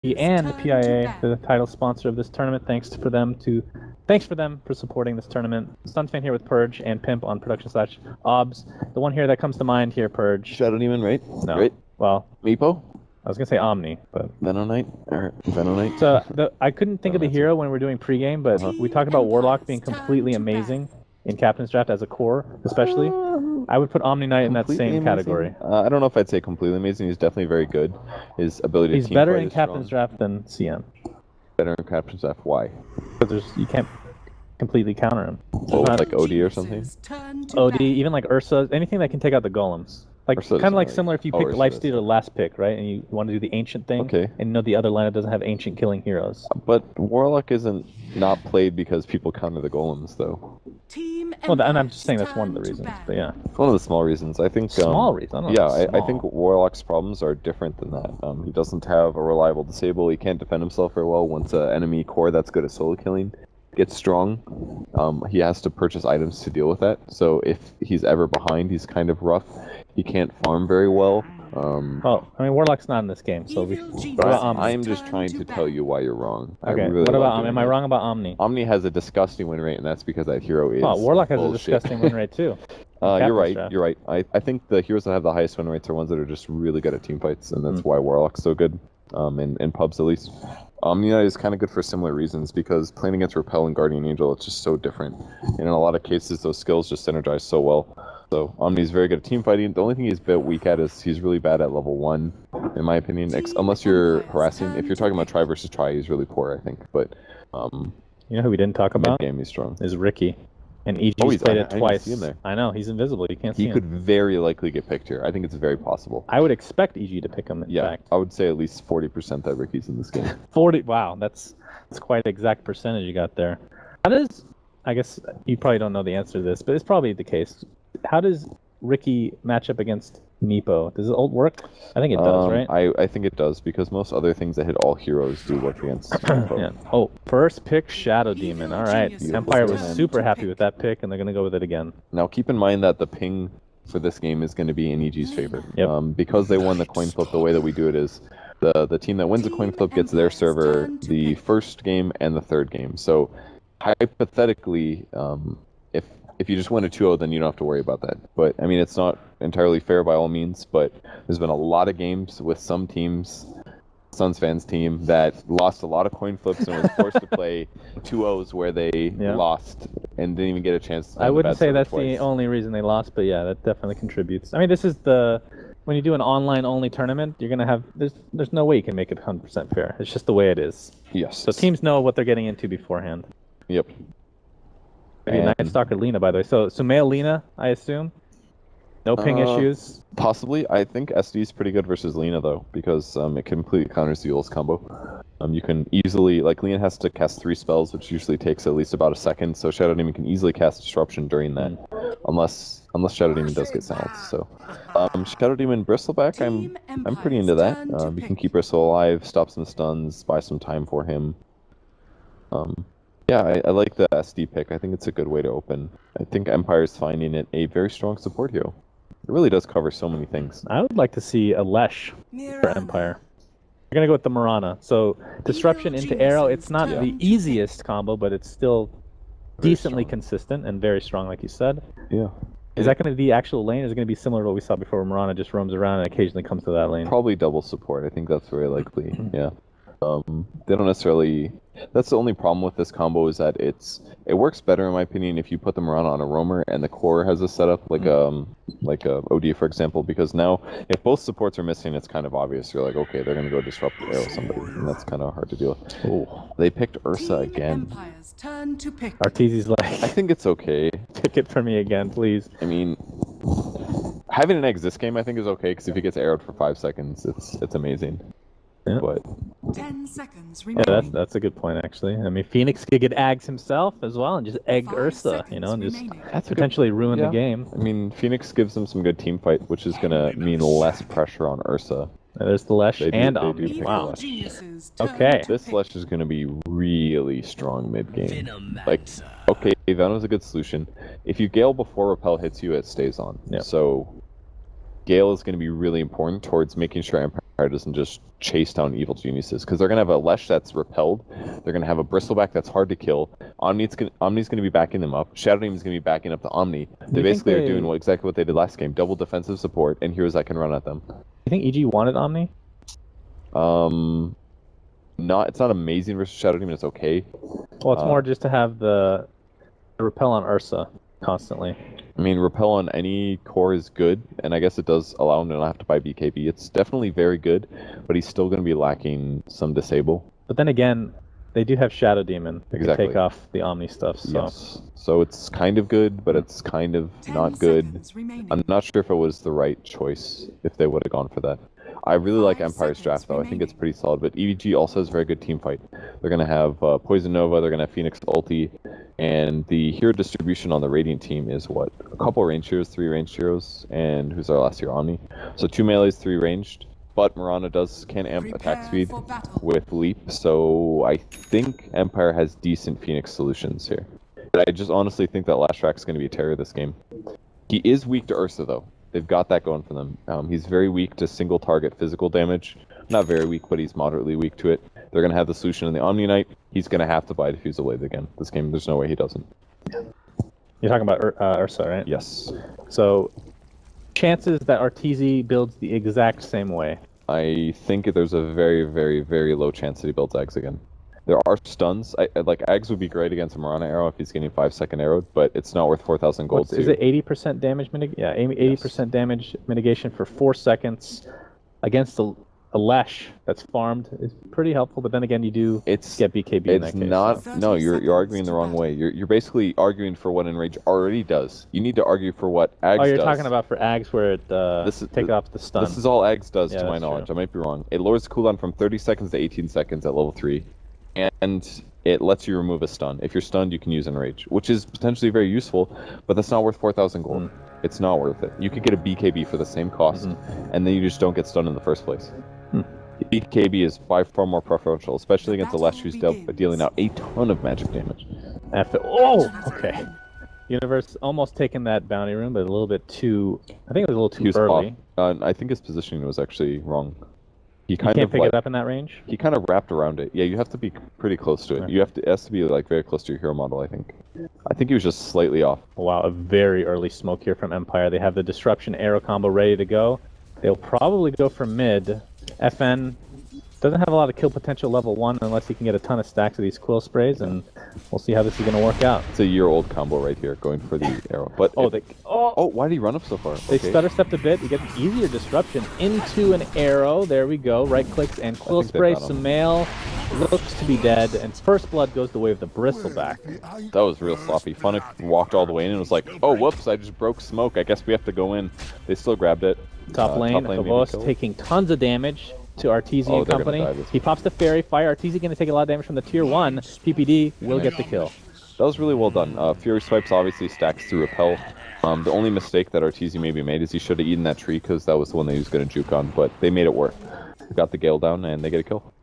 and the PIA, the title sponsor of this tournament. Thanks for them for supporting this tournament. Stunfan here with Purge and Pimp on production/obs. The one here that comes to mind here, Purge. Shadow Demon, right? No. Right. Well, Meepo? I was gonna say Omni, but Venonite? Or Venonite? So I couldn't think of the hero when we were doing pregame, but we talked about Warlock being completely amazing in Captain's Draft as a core, especially. I would put Omni Knight in that same Amazing? category. I don't know if I'd say completely amazing. He's definitely very good. His ability to He's team better fight in is Captain's strong. Draft than CM. Better in Captain's Draft. Why? Because you can't completely counter him. Oh, like OD or something? OD, even like Ursa, anything that can take out the golems. Like kind of like similar if you pick Lifestealer last pick, right? And you want to do the ancient thing. Okay. And you know the other lineup doesn't have ancient killing heroes. But Warlock isn't not played because people counter the golems, though. Well, and I'm just saying that's one of the reasons. But yeah. One of the small reasons. I think. Small reason. I think Warlock's problems are different than that. He doesn't have a reliable disable. He can't defend himself very well. Once an enemy core that's good at solo killing gets strong, he has to purchase items to deal with that. So if he's ever behind, he's kind of rough. He can't farm very well. Well, I mean, Warlock's not in this game, so I'm just trying to tell you why you're wrong. Okay. What about am I wrong about Omni? Omni has a disgusting win rate, and that's because that hero is. Oh, Warlock has bullshit. a disgusting win rate too. You're right. You're right. I think the heroes that have the highest win rates are ones that are just really good at team fights, and that's why Warlock's so good. In pubs at least. Omni Knight is kind of good for similar reasons because playing against Repel and Guardian Angel, it's just so different. And in a lot of cases, those skills just synergize so well. So Omni is very good at team fighting. The only thing he's a bit weak at is he's really bad at level 1, in my opinion. Unless you're harassing. If you're talking about try versus try, he's really poor, I think. But you know who we didn't talk about? Mid-game, he's strong. Is Ricky. And EG's played it twice. I know, he's invisible. You can't see him. He could very likely get picked here. I think it's very possible. I would expect EG to pick him, in fact. I would say at least 40% that Ricky's in this game. 40? Wow, that's quite an exact percentage you got there. How does, I guess you probably don't know the answer to this, but it's probably the case. How does Ricky match up against Meepo? Does it work? I think it does, right? I think it does, because most other things that hit all heroes do work against Meepo. Yeah. Oh, first pick, Shadow Demon. All right. Empire was super happy with that pick, and they're going to go with it again. Now, keep in mind that the ping for this game is going to be in EG's favor. Yep. Because they won the coin flip, the way that we do it is the team that wins the coin flip gets their server the first game and the third game. So, hypothetically, if you just win a 2-0, then you don't have to worry about that. But, I mean, it's not entirely fair by all means, but there's been a lot of games with some teams, Suns fans team, that lost a lot of coin flips and was forced to play 2-0s where they lost and didn't even get a chance to. I wouldn't say that's the only reason they lost, but yeah, that definitely contributes. I mean, this is when you do an online-only tournament, you're going to have, there's no way you can make it 100% fair. It's just the way it is. Yes. So teams know what they're getting into beforehand. Yep. Maybe Night Stalker Lena, by the way. So male Lena, I assume? No ping issues? Possibly. I think SD is pretty good versus Lena, though, because it completely counters the Eul's combo. You can easily, like, Lena has to cast 3 spells, which usually takes at least about a second, so Shadow Demon can easily cast Disruption during that, unless Shadow Demon does get silenced. So, Shadow Demon Bristleback, I'm pretty into that. You can keep Bristle alive, stop some stuns, buy some time for him. Yeah, I like the SD pick. I think it's a good way to open. I think Empire's finding it a very strong support hero. It really does cover so many things. I would like to see a Lesh for Empire. We're going to go with the Mirana. So, Disruption into Arrow, it's not the easiest combo, but it's still decently consistent and very strong, like you said. Yeah. Is that going to be actual lane, or is it going to be similar to what we saw before, where Mirana just roams around and occasionally comes to that lane? Probably double support. I think that's very likely, yeah. They don't necessarily... That's the only problem with this combo, is that it works better, in my opinion, if you put the Mirana on a roamer and the core has a setup, like a OD, for example, because now, if both supports are missing, it's kind of obvious. You're like, okay, they're going to go disrupt the arrow somebody, and that's kind of hard to deal with. Ooh. They picked Ursa again. Arteezy's like... I think it's okay. Pick it for me again, please. I mean... Having an eggs this game, I think, is okay, because if he gets arrowed for 5 seconds, it's amazing. Yeah. But 10 seconds remaining. Yeah, that's a good point, actually. I mean, Phoenix could get Ags himself as well and just egg Ursa, you know, and just potentially ruin the game. I mean, Phoenix gives them some good team fight, which is going to mean less pressure on Ursa. There's the Lesh and Omni. Wow. Okay. This Lesh is going to be really strong mid-game. Like, okay, Venom's a good solution. If you Gale before Repel hits you, it stays on. Yep. So, Gale is going to be really important towards making sure Empire Empire doesn't just chase down evil geniuses, because they're going to have a Lesh that's repelled, they're going to have a Bristleback that's hard to kill, Omni's going to be backing them up, Shadow Demon's going to be backing up the Omni. They basically are doing exactly what they did last game, double defensive support, and heroes that can run at them. You think EG wanted Omni? It's not amazing versus Shadow Demon, it's okay. Well, it's more just to have the repel on Ursa constantly. I mean, repel on any core is good, and I guess it does allow him to not have to buy BKB. It's definitely very good, but he's still going to be lacking some disable. But then again, they do have Shadow Demon to Exactly. take off the Omni stuff. So. Yes. So it's kind of good, but it's kind of 10 not good. seconds remaining. I'm not sure if it was the right choice if they would have gone for that. I really like 5 Empire's draft, though. I think it's remaining. pretty solid, but EVG also has very good team fight. They're going to have Poison Nova, they're going to have Phoenix ulti, and the hero distribution on the Radiant team is what? A couple range heroes, 3 range heroes, and who's our last hero? Omni. So 2 melees, 3 ranged, but Mirana can amp attack speed for battle. with Leap, so I think Empire has decent Phoenix solutions here. But I just honestly think that Lashrak is going to be a terror this game. He is weak to Ursa, though. They've got that going for them. He's very weak to single target physical damage. Not very weak, but he's moderately weak to it. They're going to have the solution in the Omni Knight. He's going to have to buy Diffusal Blade again. This game, there's no way he doesn't. You're talking about Ursa, right? Yes. So, chances that Arteezy builds the exact same way. I think there's a very, very, very low chance that he builds Ags again. There are stuns. Like Ags would be great against a Mirana arrow if he's getting 5-second arrowed, but it's not worth 4,000 gold. Is it 80% damage mitigation? Yeah, 80% damage mitigation for 4 seconds against a Lesh that's farmed is pretty helpful. But then again, you do get BKB in that case. It's not. so. No, 30 you're arguing the seconds wrong to way. You're basically arguing for what Enrage already does. You need to argue for what Ags does. Oh, you're talking about for Ags where it take off the stun. This is all Ags does, Yeah, to my that's knowledge. true. I might be wrong. It lowers the cooldown from 30 seconds to 18 seconds at level 3, and it lets you remove a stun. If you're stunned, you can use Enrage, which is potentially very useful, but that's not worth 4,000 gold. It's not worth it. You could get a BKB for the same cost, and then you just don't get stunned in the first place. BKB is by far more preferential, especially against a Lesh who's dealing out a ton of magic damage. Oh, okay. Universe almost taking that bounty room, but a little bit too. I think it was a little He too was early. off. I think his positioning was actually wrong. He You kind can't of pick it up in that range. He kind of wrapped around it. Yeah, you have to be pretty close to it. Okay. It has to be like very close to your hero model, I think. I think he was just slightly off. Wow, a very early smoke here from Empire. They have the disruption arrow combo ready to go. They'll probably go for mid. FN doesn't have a lot of kill potential level 1 unless he can get a ton of stacks of these quill sprays, and we'll see how this is going to work out. It's a year-old combo right here, going for the arrow. But why did he run up so far? They stutter stepped a bit. You get an easier disruption into an arrow. There we go. Right clicks and quill think they spray. got him. Sumail looks to be dead, and First Blood goes the way of the Bristleback. That was real sloppy. Funnick walked all the way in and was like, "Oh, whoops! I just broke smoke. I guess we have to go in." They still grabbed it. Top lane, maybe Kavos killed. taking tons of damage to Arteezy Oh, and they're gonna company. die this He pops the Fairy Fire. Arteezy going to take a lot of damage from the tier 1. PPD will get the kill. That was really well done. Fury Swipes obviously stacks through Repel. The only mistake that Arteezy maybe made is he should have eaten that tree, because that was the one that he was going to juke on, but they made it work. Got the Gale down, and they get a kill.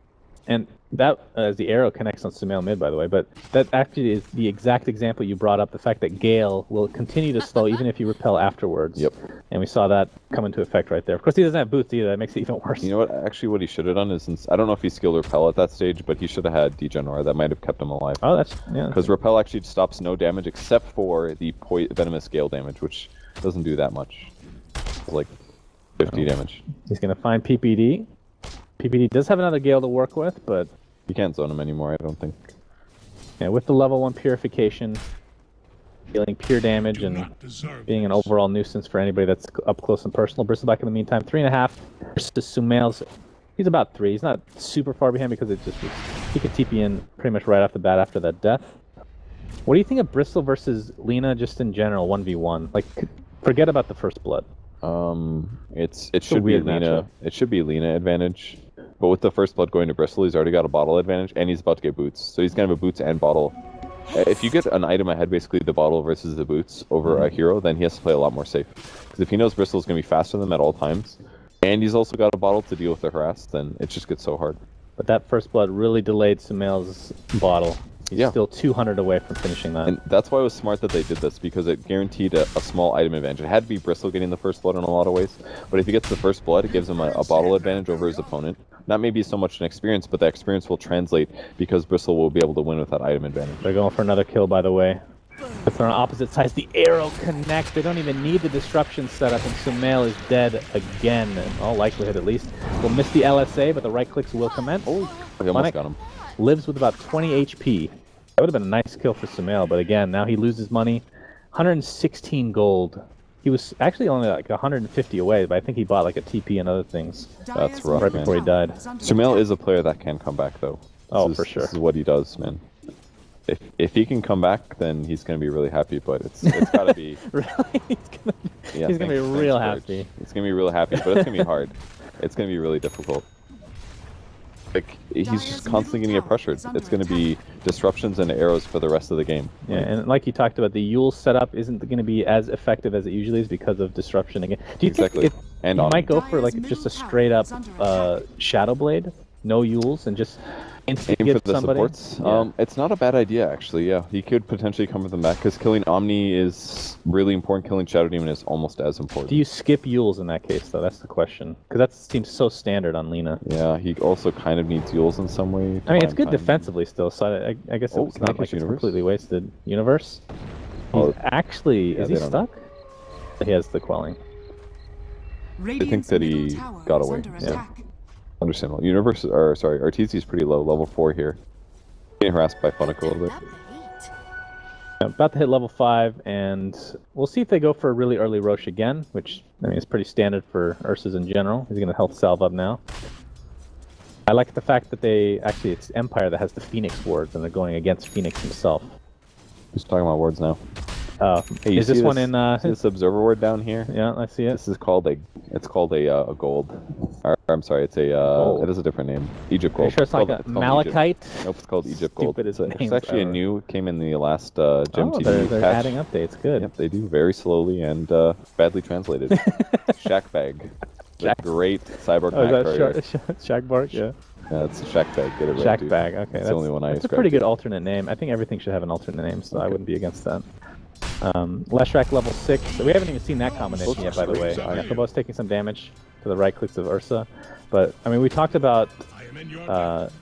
And that, as the arrow connects on Sumail mid, by the way, but that actually is the exact example you brought up, the fact that Gale will continue to slow even if you repel afterwards. Yep. And we saw that come into effect right there. Of course, he doesn't have boots either. That makes it even worse. You know what? Actually, what he should have done is, I don't know if he skilled Repel at that stage, but he should have had Degenerate. That might have kept him alive. Oh, that's, yeah. Because Repel actually stops no damage except for the Venomous Gale damage, which doesn't do that much. It's like 50 damage. He's going to find PPD. PPD does have another Gale to work with, but You can't zone him anymore, I don't think. yeah, with the level 1 purification, dealing pure damage and being an overall nuisance for anybody that's up close and personal. Bristleback in the meantime, 3.5 versus Sumail's. He's about 3. He's not super far behind because it just was, he could TP in pretty much right off the bat after that death. What do you think of Bristle versus Lina just in general, 1v1? Like, forget about the First Blood. It should be weird Lina. matchup. It should be Lina advantage. But with the First Blood going to Bristle, he's already got a bottle advantage, and he's about to get boots. So he's gonna have a boots and bottle. If you get an item ahead, basically the bottle versus the boots over a hero, then he has to play a lot more safe. Because if he knows Bristle's gonna be faster than him at all times, and he's also got a bottle to deal with the harass, then it just gets so hard. But that First Blood really delayed Sumail's bottle. He's Yeah. still 200 away from finishing that. And that's why it was smart that they did this, because it guaranteed a small item advantage. It had to be Bristle getting the first blood in a lot of ways, but if he gets the first blood, it gives him a bottle advantage over his opponent. Not maybe so much an experience, but the experience will translate because Bristle will be able to win with that item advantage. They're going for another kill, by the way. If they're on opposite sides, the arrow connects. They don't even need the disruption setup, and Sumail is dead again, in all likelihood at least. Will miss the LSA, but the right clicks will commence. Oh, I almost got him. Lives with about 20 HP. That would have been a nice kill for Sumail, but again, now he loses money. 116 gold. He was actually only like 150 away, but I think he bought like a TP and other things. That's rough, right man. before he died. Sumail is a player that can come back, though. For sure. This is what he does, man. If he can come back, then he's gonna be really happy. But it's gotta be. Really? He's gonna be real happy. He's gonna be real happy, but it's gonna be hard. It's gonna be really difficult. Like he's just constantly gonna get pressured. It's gonna be disruptions and arrows for the rest of the game. Yeah, and like you talked about, the Yule setup isn't going to be as effective as it usually is because of disruption again. Do you think he might go for like just a straight up Shadow Blade, no Yules, and just instant aim give for the somebody? supports? Yeah. It's not a bad idea, actually. Yeah, he could potentially come with them back because killing Omni is really important. Killing Shadow Demon is almost as important. Do you skip Yules in that case, though? That's the question. Because that seems so standard on Lina. Yeah, he also kind of needs Yules in some way. I mean, it's good defensively still, so I guess it's not like it's completely wasted. Universe? He's actually... is he stuck? He has the quelling. I think that he got away. Yeah. Understandable. Arteezy is pretty low, level 4 here. Getting harassed by Funnick a little bit. Yeah, about to hit level 5, and we'll see if they go for a really early Roche again, which, I mean, is pretty standard for Ursa's in general. He's going to health salve up now. I like the fact that it's Empire that has the Phoenix wards, and they're going against Phoenix himself. Who's talking about wards now? Hey, is this one in this observer ward down here? Yeah, I see it. This is called a gold. I'm sorry, it's it is a different name. Egypt gold. Are you sure it's like a Malachite? Nope, it's called Egypt gold. It's actually a new, came in the last Gem TV they're patch. adding updates. Good. Yep, they do very slowly and badly translated. Shack bag. Great cyborg Shack Bark? Yeah. Yeah, it's a Shack bag. Get it right, Shack dude. bag. Okay, that's the only one I That's a pretty good alternate name. I think everything should have an alternate name, so I wouldn't be against that. Leshrac level 6. We haven't even seen that combination yet, by the way. Yakobo's taking some damage to the right clicks of Ursa. But, I mean, we talked about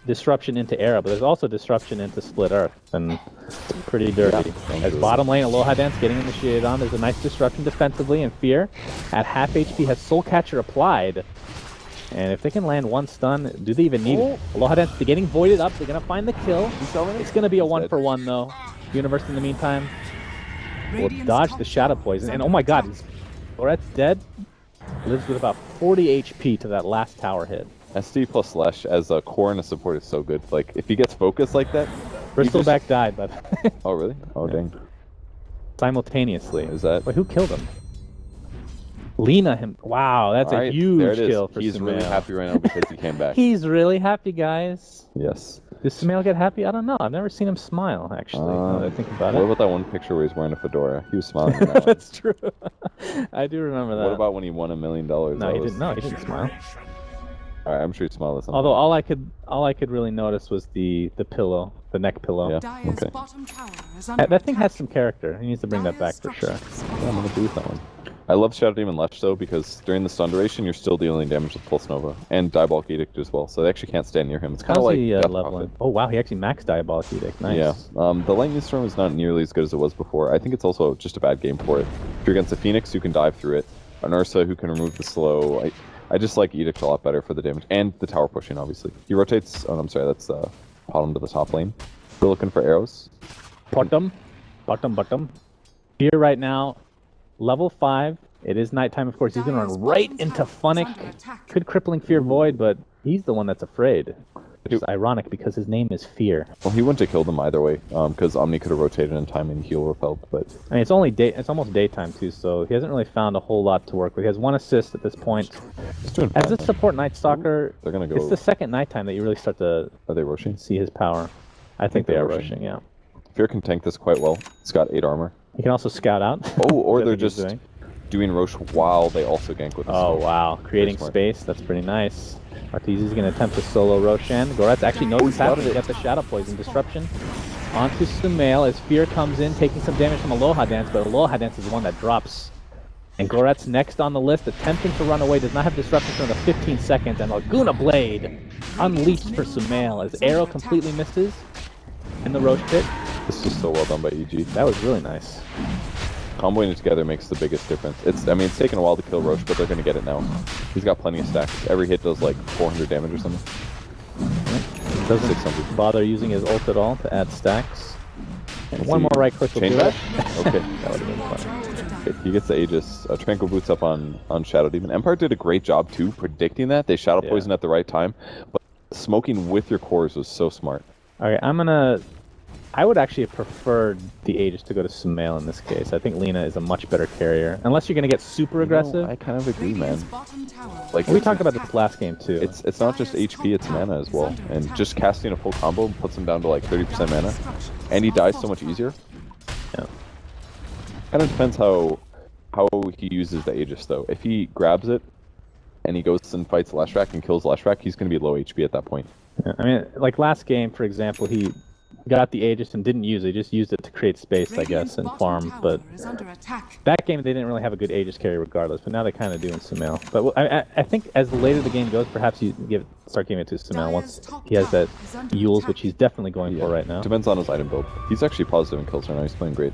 disruption into Era, but there's also disruption into Split Earth, and it's pretty dirty. As bottom lane, Aloha Dance getting initiated on, there's a nice disruption defensively, and Fear at half HP has Soul Catcher applied. And if they can land one stun, do they even need it? Aloha Dance getting voided up, they're going to find the kill. It's going to be a 1-for-1 though. Universe in the meantime will dodge the Shadow Poison, and oh my god, Lorette's dead. Lives with about 40 HP to that last tower hit. SD plus Lesh as a core and a support is so good. Like, if he gets focused like that... Bristleback died, but... Oh, really? Oh, dang. Simultaneously. Is that... Wait, who killed him? Lina him. Wow, that's a huge kill for He's Sumail. really happy right now because he came back. He's really happy, guys. Yes. Does Sumail get happy? I don't know. I've never seen him smile, actually, now that I think about it. What about that one picture where he's wearing a fedora? He was smiling in that one. That's true. I do remember that. What about when he won $1 million? No, he didn't. No, he didn't smile. Alright, I'm sure he smiled at something. Although all I could really notice was the pillow, the neck pillow. Yeah. Okay. That thing has some character. He needs to bring that back for sure. Yeah, I'm gonna do with that one. I love Shadow Demon Lesh though, because during the stun duration you're still dealing damage with Pulse Nova and Diabolic Edict as well, so they actually can't stand near him. It's kind of like Death Prophet. Oh wow, he actually maxed Diabolic Edict. Nice. Yeah, the Lightning Storm is not nearly as good as it was before. I think it's also just a bad game for it. If you're against a Phoenix who can dive through it, an Ursa who can remove the slow. I just like Edict a lot better for the damage and the tower pushing. Obviously, he rotates. Oh, I'm sorry, that's bottom to the top lane. We're looking for arrows. Bottom. Fear right now, level 5. It is nighttime, of course. He's going to run right into Funnick. Could Crippling Fear void, but he's the one that's afraid. Which is ironic because his name is Fear. Well, he wouldn't have killed him either way, because Omni could have rotated in time and heal repelled. But I mean, it's almost daytime too, so he hasn't really found a whole lot to work with. He has 1 assist at this point. As a support Night Stalker, they're gonna go. It's the second nighttime that you really start to. Are they rushing? See his power. I think they are rushing. Yeah. Fear can tank this quite well. He's got 8 armor. He can also scout out. Oh, or they're just doing Roche while they also gank with the Oh, wow. Creating space. That's pretty nice. Arteezy's going to attempt to solo Roshan. Goretz actually knows he's happening. He got the Shadow Poison Disruption. Onto Sumail as Fear comes in, taking some damage from Aloha Dance, but Aloha Dance is the one that drops. And Goret's next on the list, attempting to run away, does not have disruption for another 15 seconds, and Laguna Blade unleashed for Sumail as Arrow completely misses in the Roche pit. This is so well done by EG. That was really nice. Comboing it together makes the biggest difference. It's taken a while to kill Roche, but they're going to get it now. He's got plenty of stacks. Every hit does like 400 damage or something. Doesn't 600. bother using his ult at all to add stacks. And one more right click will do that? that. Okay, that would have been fun. Okay, he gets the Aegis. Tranquil boots up on Shadow Demon. Empire did a great job too predicting that. They Shadow Poison at the right time, but smoking with your cores was so smart. Okay, I would actually have preferred the Aegis to go to Sumail in this case. I think Lina is a much better carrier. Unless you're going to get super aggressive. I kind of agree, man. Like we talked about this last game too. It's not just HP, it's mana as well. And just casting a full combo puts him down to like 30% mana. And he dies so much easier. Yeah. Kind of depends how he uses the Aegis though. If he grabs it and he goes and fights Lashrak and kills Lashrak, he's going to be low HP at that point. Yeah, I mean, like last game, for example, he got the Aegis and didn't use it. He just used it to create space, I guess, and farm. But that game, they didn't really have a good Aegis carry regardless. But now they kind of do in Sumail. But I think as the later the game goes, perhaps you start giving it to Sumail once he has that Yules, which he's definitely going for right now. Depends on his item build. He's actually positive in kills right now. He's playing great.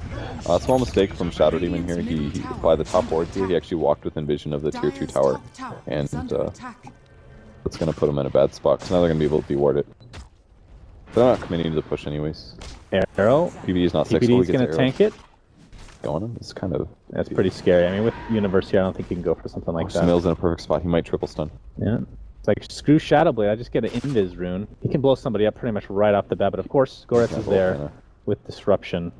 Small mistake from Shadow Demon here. He by the top ward here, he actually walked within vision of the tier 2 tower. And that's going to put him in a bad spot. Because now they're going to be able to deward it. They're not committing to the push anyways. Arrow. PBD is not PBD is going to tank it. Go on him. It's kind of... That's pretty scary. I mean, with Universe here, I don't think you can go for something like that. Sumail's in a perfect spot. He might triple stun. Yeah. It's like, screw Shadowblade. I just get an Invis rune. He can blow somebody up pretty much right off the bat. But of course, Goretz is there with Disruption.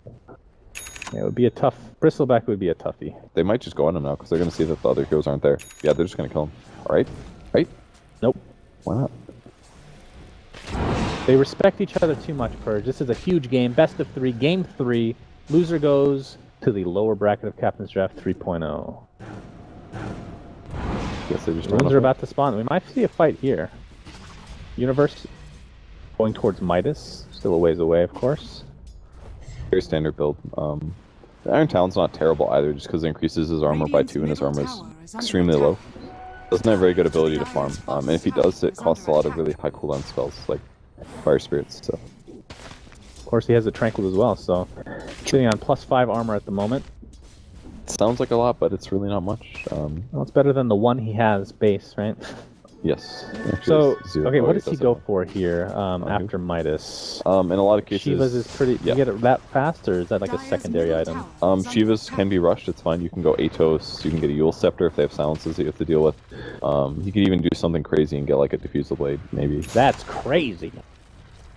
Yeah, it would be a tough... Bristleback would be a toughie. They might just go on him now because they're going to see that the other heroes aren't there. Yeah, they're just going to kill him. Alright? Right? Nope. Why not? They respect each other too much, Purge. This is a huge game. Best of 3. Game 3. Loser goes to the lower bracket of Captain's Draft 3.0. Guess they just Runes are about to spawn. We might see a fight here. Universe going towards Midas. Still a ways away, of course. Very standard build. The Iron Talon's not terrible either, just because it increases his armor by 2 and his armor is extremely low. Doesn't have very good ability to farm. And if he does, it costs a lot of really high cooldown spells, like Fire Spirits, so. Of course, he has a Tranquil as well, so sitting on +5 armor at the moment. It sounds like a lot, but it's really not much. Well, it's better than the one he has base, right? Yes. So, okay, what does he go for here after Midas? In a lot of cases... Shivas is pretty... Do you get it that fast, or is that like a secondary item? Shivas can be rushed, it's fine. You can go Atos, you can get a Yule Scepter if they have silences that you have to deal with. You could even do something crazy and get like a Diffusal Blade, maybe. That's crazy!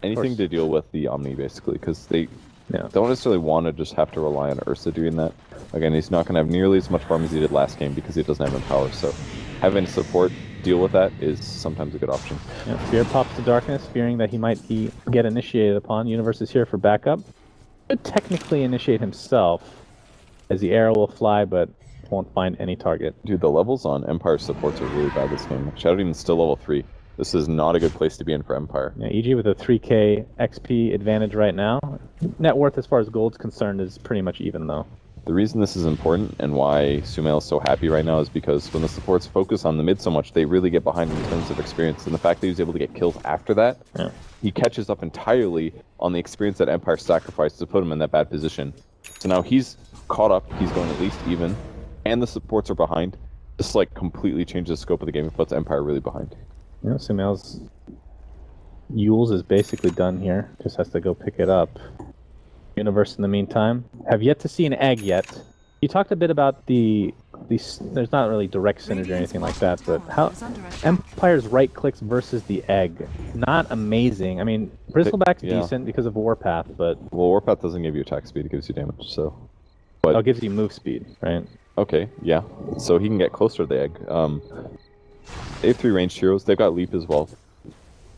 Anything to deal with the Omni, basically, because they don't necessarily want to just have to rely on Ursa doing that. Again, he's not going to have nearly as much farm as he did last game because he doesn't have Empower, so having support deal with that is sometimes a good option. Yeah, Fear pops to Darkness, fearing that he might get initiated upon. Universe is here for backup. Could technically initiate himself, as the arrow will fly, but won't find any target. Dude, the levels on Empire supports are really bad this game. Shadow Demon's still level 3. This is not a good place to be in for Empire. Yeah, EG with a 3k XP advantage right now. Net worth as far as gold's concerned is pretty much even though. The reason this is important and why Sumail is so happy right now is because when the supports focus on the mid so much, they really get behind in terms of experience. And the fact that he was able to get kills after that, he catches up entirely on the experience that Empire sacrificed to put him in that bad position. So now he's caught up, he's going at least even, and the supports are behind. This like completely changes the scope of the game and puts Empire really behind. Yeah, Sumail's Yules is basically done here. Just has to go pick it up. Universe in the meantime. Have yet to see an egg yet. You talked a bit about there's not really direct synergy or anything like that, but how Empire's right clicks versus the egg, not amazing. I mean, Bristleback's decent because of Warpath, but well, Warpath doesn't give you attack speed; it gives you damage. So, but it gives you move speed, right? Okay, yeah. So he can get closer to the egg. They have 3 ranged heroes. They've got leap as well,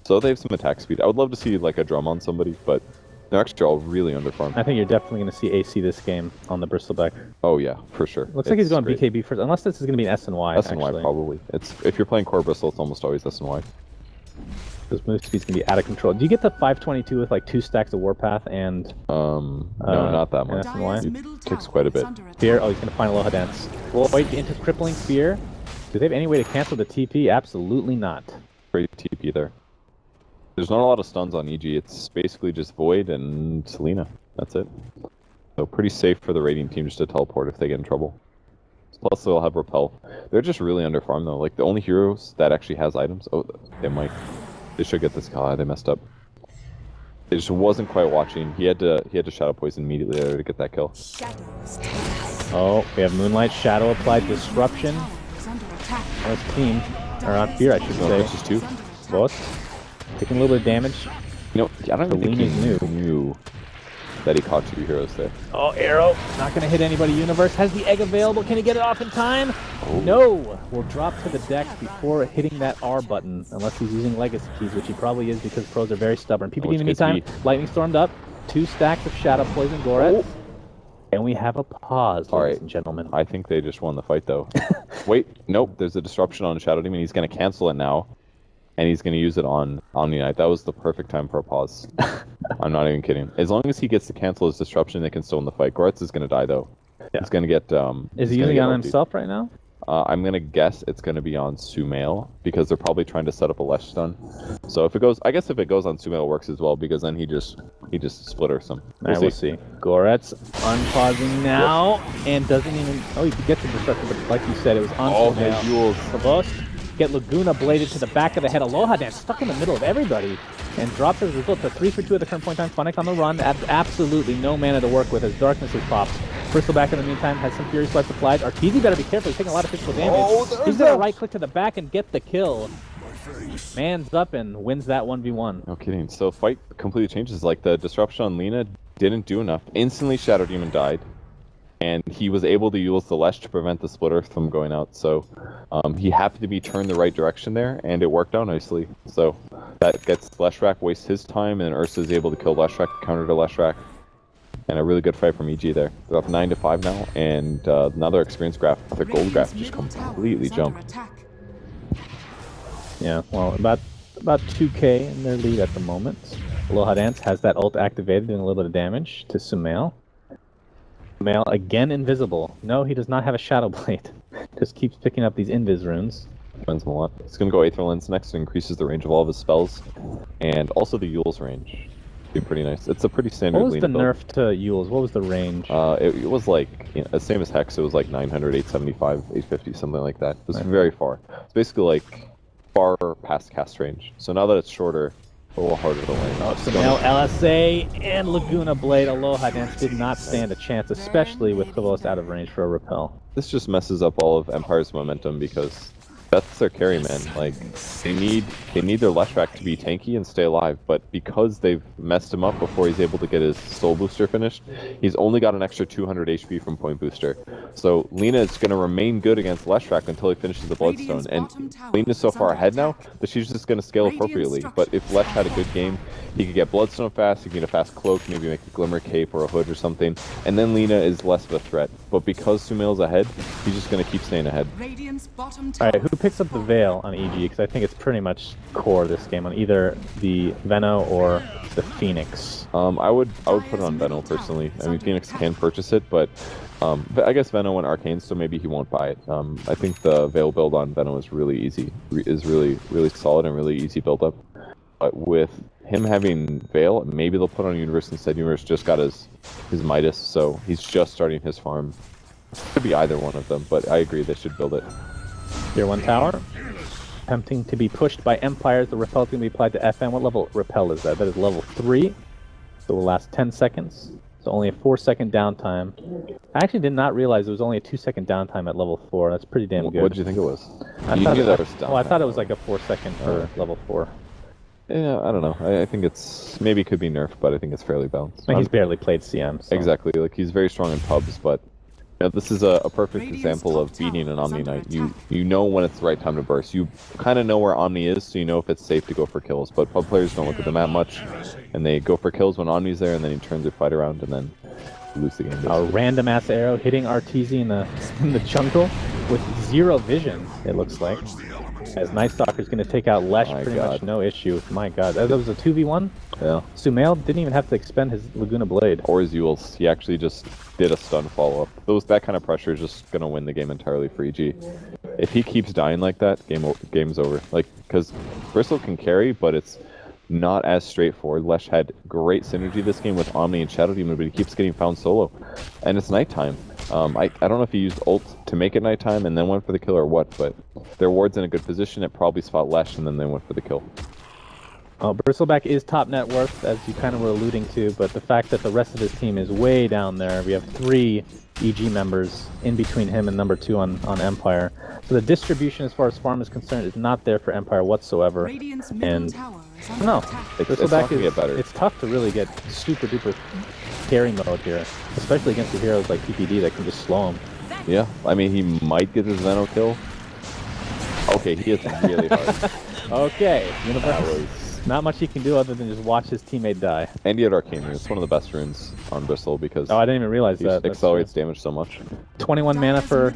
so they have some attack speed. I would love to see like a drum on somebody, but they're actually all really underfarmed. I think you're definitely going to see AC this game on the Bristleback. Oh yeah, for sure. Looks like he's going BKB first, unless this is going to be an SNY. SNY probably. If you're playing core Bristle, it's almost always SNY. Those move speeds can be out of control. Do you get the 522 with like 2 stacks of Warpath and... No, not that much. It takes quite a bit. Fear? Oh, he's going to find Aloha Dance. Void into Crippling Fear. Do they have any way to cancel the TP? Absolutely not. Great TP there. There's not a lot of stuns on EG. It's basically just Void and Selena. That's it. So pretty safe for the Radiant team just to teleport if they get in trouble. Plus they'll have Repel. They're just really underfarmed though. Like the only heroes that actually has items. Oh, they might. They should get this guy. They messed up. They just wasn't quite watching. He had to Shadow Poison immediately there to get that kill. Oh, we have Moonlight Shadow applied Disruption. Oh, it's team. Or on Fear, I should say. It's just 2. Both. Taking a little bit of damage. You know, I don't think he knew that he caught 2 heroes there. Oh, arrow. Not going to hit anybody. Universe has the egg available. Can he get it off in time? Oh. No. Will drop to the deck before hitting that R button, unless he's using Legacy Keys, which he probably is because pros are very stubborn. PPD in the meantime, Lightning Stormed up. 2 stacks of Shadow Poison Goret. Oh. And we have a pause, ladies and gentlemen. I think they just won the fight, though. Wait, nope. There's a disruption on Shadow Demon. He's going to cancel it now. And he's going to use it on Omni Knight. That was the perfect time for a pause. I'm not even kidding. As long as he gets to cancel his disruption, they can still win the fight. Goretz is going to die, though. Yeah. He's going to get... is he using it on himself right now? I'm going to guess it's going to be on Sumail, because they're probably trying to set up a Lesh stun. So if it goes... I guess if it goes on Sumail, it works as well, because then he just splitters him. We'll see. Goretz unpausing now, and doesn't even... Oh, he gets the disruption, but like you said, it was on Sumail. Provost. Get Laguna bladed to the back of the head. Aloha Dance stuck in the middle of everybody and drops as a result to 3 for 2 at the current point in time. Funnick on the run. Absolutely no mana to work with as Darkness is popped. Bristleback in the meantime has some Fury Swipes applied. Arteezy better be careful. He's taking a lot of physical damage. He's going to right click to the back and get the kill. Man's up and wins that 1v1. No kidding. So fight completely changes. Like the disruption on Lina didn't do enough. Instantly Shadow Demon died. And he was able to use the Lesh to prevent the Splitter from going out. So he happened to be turned the right direction there, and it worked out nicely. So that gets Leshrac, wastes his time, and Ursa is able to kill Leshrac, counter to Leshrac. And a really good fight from EG there. They're up 9-5 now, and another experience graph, their gold graph just completely jumped. Yeah, well, about 2k in their lead at the moment. Aloha Dance has that ult activated, doing a little bit of damage to Sumail. Sumail again invisible. No, he does not have a Shadow Blade. Just keeps picking up these invis runes. Depends a lot. He's going to go Aether Lens next. It increases the range of all of his spells. And also the Yule's range. Be pretty nice. It's a pretty standard What was the build. nerf to Yule's? What was the range? It was like, same as Hex, it was like 900, 875, 850, something like that. It was very far. It's basically like far past cast range. So now that it's shorter, a little harder to lane. Oh, Sumail, LSA, and Laguna Blade. Aloha Dance did not stand a chance, especially with Provost out of range for a repel. This just messes up all of Empire's momentum because that's their carry, man. Like, they need their Leshrac to be tanky and stay alive, but because they've messed him up before he's able to get his soul booster finished, he's only got an extra 200 HP from point booster. So Lina is going to remain good against Leshrac until he finishes the Bloodstone, and Lina's so far ahead now that she's just going to scale appropriately. But if Lesh had a good game, he could get Bloodstone fast, he could get a fast cloak, maybe make a Glimmer Cape or a hood or something, and then Lina is less of a threat. But because Sumail's ahead, he's just going to keep staying ahead. Alright, who picks up the Veil on EG? Because I think it's pretty much core of this game on either the Veno or the Phoenix. I would put it on Veno personally. I mean, Phoenix can purchase it, but I guess Veno went Arcane, so maybe he won't buy it. I think the Veil build on Veno is really easy, really solid and really easy build up. But with him having Veil, maybe they'll put on Universe instead. Universe just got his Midas, so he's just starting his farm. Could be either one of them, but I agree they should build it. Tier 1 tower. Attempting to be pushed by Empires. The repel is going to be applied to FN. What level repel is that? That is level 3. So it will last 10 seconds. So only a 4-second downtime. I actually did not realize there was only a 2-second downtime at level 4. That's pretty damn good. What did you think it was? I thought it was like a 4-second for level 4. Yeah, I don't know. I think it's maybe it could be nerfed, but I think it's fairly balanced. I mean, he's barely played CM. So. Exactly. Like he's very strong in pubs, but this is a perfect example of beating an Omni Knight. You know when it's the right time to burst. You kind of know where Omni is, so you know if it's safe to go for kills. But pub players don't look at the map much, and they go for kills when Omni's there, and then he turns their fight around, and then lose the game. Basically. A random ass arrow hitting Arteezy in the jungle with 0 vision. It looks like. As Night Stalker's going to take out Lesh pretty much no issue. My god, that was a 2v1? Yeah. Sumail didn't even have to expend his Laguna Blade. Or his Yules. He actually just did a stun follow-up. That kind of pressure is just going to win the game entirely for EG. If he keeps dying like that, game's over. Like, because Bristle can carry, but it's not as straightforward. Lesh had great synergy this game with Omni and Shadow Demon, but he keeps getting found solo. And it's nighttime. I don't know if he used ult to make it nighttime and then went for the kill or what, but their ward's in a good position. It probably spot Lesh and then they went for the kill. Bristleback is top net worth, as you kind of were alluding to, but the fact that the rest of his team is way down there, we have 3 EG members in between him and number 2 on Empire. So the distribution as far as farm is concerned is not there for Empire whatsoever. And I don't know, Bristleback it's tough to really get super duper carry mode here, especially against the heroes like PPD that can just slow him. Yeah, I mean he might get his Zeno kill. Okay, he hits really hard. Okay, not much he can do other than just watch his teammate die. And he had Arcane Rune. It's one of the best runes on Bristle because I didn't even realize that. Accelerates damage so much. 21 mana for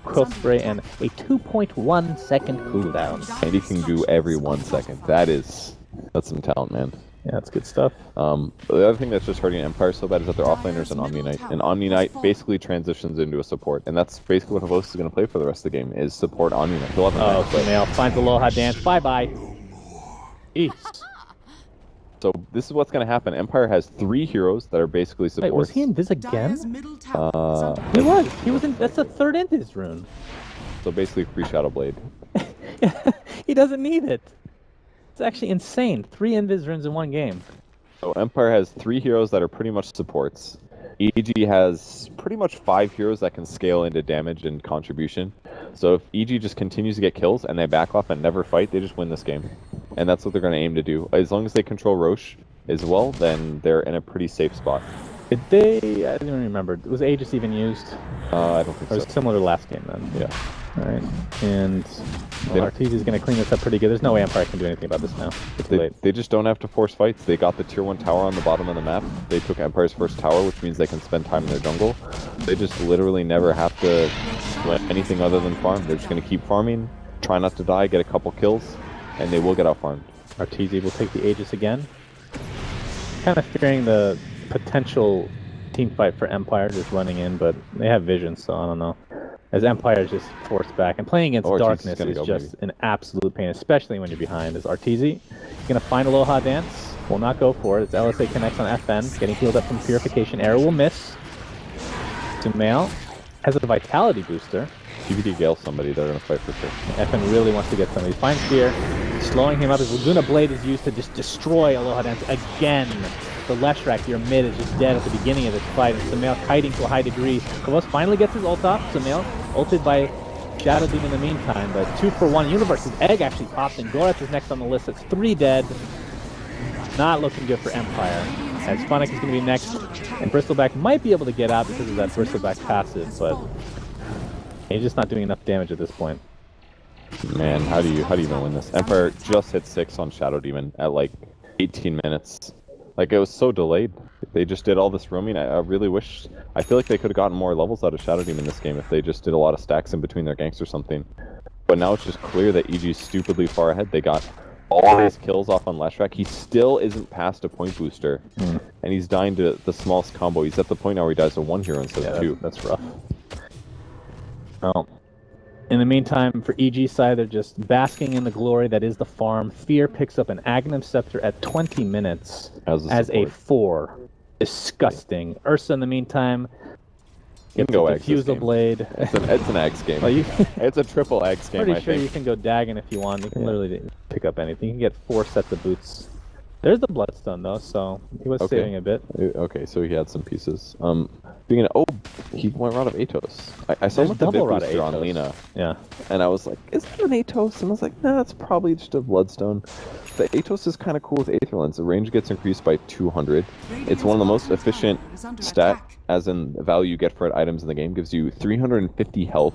Quill Spray and a 2.1 second cooldown. And he can do every 1 second. That's some talent, man. Yeah, that's good stuff. The other thing that's just hurting Empire so bad is that their offlaners and Omni Knight. And Omni Knight basically transitions into a support. And that's basically what Havos is going to play for the rest of the game, is support Omni Knight. He'll have Sumail finds the Aloha dance. Bye-bye. East. So this is what's going to happen. Empire has 3 heroes that are basically supports. Wait, was he in Viz again? He was. He was in. That's the 3rd Invis rune. So basically free Shadow Blade. He doesn't need it. It's actually insane. 3 Invis runes in 1 game. So Empire has 3 heroes that are pretty much supports. EG has pretty much 5 heroes that can scale into damage and contribution. So if EG just continues to get kills and they back off and never fight, they just win this game. And that's what they're going to aim to do. As long as they control Roche as well, then they're in a pretty safe spot. Did they... I didn't remember. Was Aegis even used? I don't think so. Or was it similar to last game then? Yeah. Alright. And Arteezy is going to clean this up pretty good. There's no way Empire can do anything about this now. It's too late. They just don't have to force fights. They got the tier 1 tower on the bottom of the map. They took Empire's first tower, which means they can spend time in their jungle. They just literally never have to do anything other than farm. They're just going to keep farming, try not to die, get a couple kills, and they will get out farmed. Arteezy will take the Aegis again. Kind of fearing the potential team fight for Empire just running in, but they have vision, so I don't know. As Empire is just forced back, and playing against Darkness is just an absolute pain, especially when you're behind. As Arteezy gonna find Aloha Dance, will not go for it. It's LSA connects on FN, getting healed up from Purification. Arrow will miss. Sumail has a Vitality booster. PvD Gale somebody, they're gonna fight for sure. FN really wants to get somebody. Finds Fear, slowing him up. His Laguna Blade is used to just destroy Aloha Dance again. The Leshrac, your mid, is just dead at the beginning of this fight, and Sumail kiting to a high degree. Kavos finally gets his ult off. Sumail ulted by Shadow Demon in the meantime, but 2 for 1. Universe's Egg actually popped, and Gorath is next on the list. It's 3 dead. Not looking good for Empire. As Funnick is going to be next, and Bristleback might be able to get out because of that Bristleback passive, but he's just not doing enough damage at this point. Man, how do you even win this? Empire just hit 6 on Shadow Demon at like 18 minutes. Like, it was so delayed. They just did all this roaming. I really wish... I feel like they could have gotten more levels out of Shadow Demon this game if they just did a lot of stacks in between their ganks or something. But now it's just clear that EG's stupidly far ahead. They got all his kills off on Leshrac. He still isn't past a point booster. And he's dying to the smallest combo. He's at the point now where he dies to 1 hero instead of 2. That's rough. Well, in the meantime, for EG side, they're just basking in the glory that is the farm. Fear picks up an Aghanim Scepter at 20 minutes as a 4. Disgusting. Ursa, in the meantime, gets a Diffusal Blade. It's an Ags game. It's a triple Ags game, Pretty sure you can go Dagon if you want. You can literally pick up anything. You can get 4 sets of boots. There's the Bloodstone, though, so he was saving a bit. Okay, so he had some pieces. He went Rod of Atos. I saw him with the big booster on Lina. Yeah. And I was like, is that an Atos? And I was like, nah, it's probably just a Bloodstone. The Atos is kind of cool with Aether Lens. The range gets increased by 200. It's one of the most efficient stat, as in the value you get for it items in the game. Gives you 350 health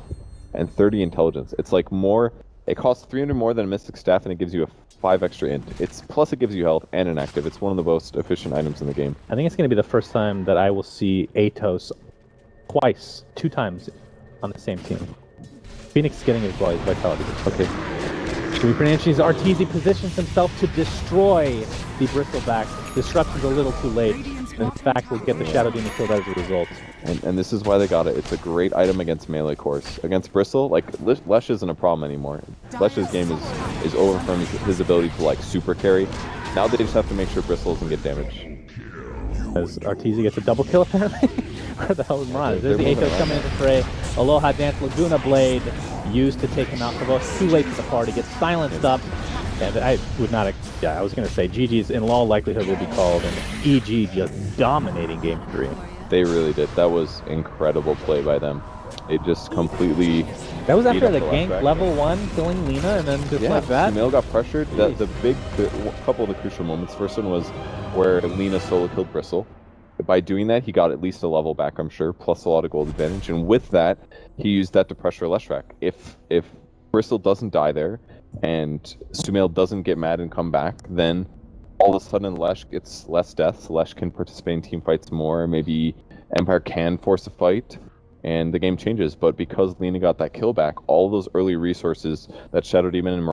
and 30 intelligence. It's like more... It costs 300 more than a Mystic Staff, and it gives you a 5 extra int. Plus it gives you health and an active. It's one of the most efficient items in the game. I think it's going to be the first time that I will see Atos two times on the same team. Phoenix is getting it as well, he's Vitality. Okay. Reaper Nanchi's Arteezy positions himself to destroy the Bristleback. Disruption's a little too late. In fact, we'll get the Shadow Demon killed as a result. And this is why they got it. It's a great item against melee cores. Against Bristle, like, Lesh isn't a problem anymore. Lesh's game is over from his ability to, like, super carry. Now they just have to make sure Bristle doesn't get damage. As Arteezy gets a double kill, apparently. Where the hell is Mirage? There's the Aethos coming into fray. Aloha Dance, Laguna Blade used to take him out. Kavos too late for the party, gets silenced up. And I would not, I was going to say GG's in all likelihood will be called, and EG just dominating game 3. They really did. That was incredible play by them. They just completely... That was after the gank gank level 1, killing Lina, and then just like that. Sumail got pressured. The couple of the crucial moments. First one was where Lina solo killed Bristle. By doing that, he got at least a level back, I'm sure, plus a lot of gold advantage. And with that, he used that to pressure Leshrac. If Bristle doesn't die there, and Sumail doesn't get mad and come back, then all of a sudden Lesh gets less deaths. Lesh can participate in team fights more. Maybe Empire can force a fight, and the game changes. But because Lina got that kill back, all those early resources that Shadow Demon and